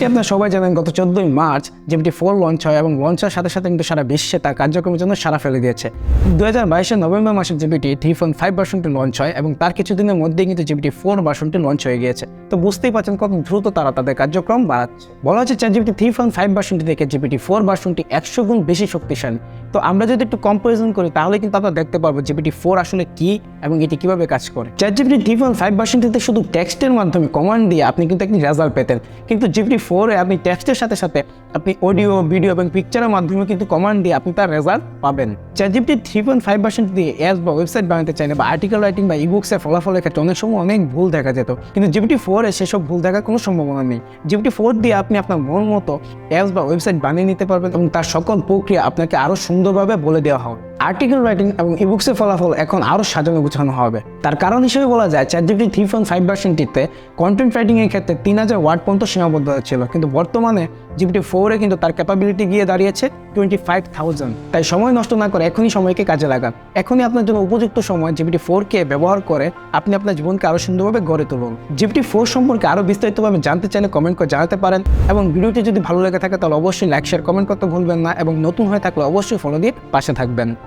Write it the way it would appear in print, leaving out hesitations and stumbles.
নিশ্চয়ই আপনারা সবাই জানেন গত 14 মার্চ GPT-4 লঞ্চ হয় এবং লঞ্চের সাথে সাথে কিন্তু সারা বিশ্বে তার কার্যক্রমের জন্য সাড়া ফেলে দিয়েছে। 2022 নভেম্বর মাসে GPT-3.5 ভার্সনটি লঞ্চ হয় এবং তার কিছুদিনের মধ্যেই কিন্তু GPT-4 ভার্সনটি লঞ্চ হয়ে গিয়েছে। তো বুঝতেই পারছেন কত দ্রুত তারা তাদের কার্যক্রম বাড়াচ্ছে। বলা হচ্ছে GPT-3.5 ভার্সনটি থেকে GPT-4 ভার্সনটি 100 গুণ বেশি শক্তিশালী। তো আমরা যদি একটু কম্পারিজন করি তাহলে কিন্তু আমরা দেখতে পারবো GPT-4 আসলে কি এবং এটি কিভাবে কাজ করে। GPT-3.5 ভার্সনটিতে শুধু টেক্সটের মাধ্যমে কমান্ড দিয়ে আপনি কিন্তু একটি রেজাল্ট পেতেন, কিন্তু GPT-4 এ আপনি টেক্সটের সাথে সাথে আপনি অডিও, ভিডিও এবং পিকচারের মাধ্যমে কিন্তু কমান্ড দিয়ে আপনি তার রেজাল্ট পাবেন। GPT-3.5 ভার্সনটি দিয়ে অ্যাপস বা ওয়েবসাইট বানাতে চাইলে বা আর্টিকেল রাইটিং বা ইবুকসের ফলাফলের ক্ষেত্রে অনেক সময় অনেক ভুল দেখা যেত, কিন্তু GPT-4 এ সেসব ভুল দেখার কোনো সম্ভাবনা নেই। GPT-4 দিয়ে আপনি আপনার মন মতো অ্যাপস বা ওয়েবসাইট বানিয়ে নিতে পারবেন এবং তার সকল প্রক্রিয়া আপনাকে আরও সুন্দরভাবে বলে দেওয়া হবে। আর্টিকেল রাইটিং এবং ইবুকসের ফলাফল এখন আরও সাজানো গুছানো হবে। তার কারণ হিসেবে বলা যায় GPT-3.5 ভার্সনটিতে কন্টেন্ট রাইটিং এর ক্ষেত্রে 3000 ওয়ার্ড পর্যন্ত সীমাবদ্ধতা ছিল, কিন্তু বর্তমানে GPT-4 এ কিন্তু তার ক্যাপাবিলিটি গিয়ে দাঁড়িয়েছে 25,000। তাই সময় নষ্ট না করে এখনই সময়কে কাজে লাগান। এখনই আপনার জন্য উপযুক্ত সময় GPT-4 কে ব্যবহার করে আপনি আপনার জীবনকে আরও সুন্দরভাবে গড়ে তুলুন। GPT-4 সম্পর্কে আরও বিস্তারিতভাবে জানতে চাইলে কমেন্ট করে জানাতে পারেন এবং ভিডিওটি যদি ভালো লেগে থাকে তাহলে অবশ্যই লাইক, শেয়ার, কমেন্ট করতে ভুলবেন না এবং নতুন হয়ে থাকলে অবশ্যই ফলো দিয়ে পাশে থাকবেন।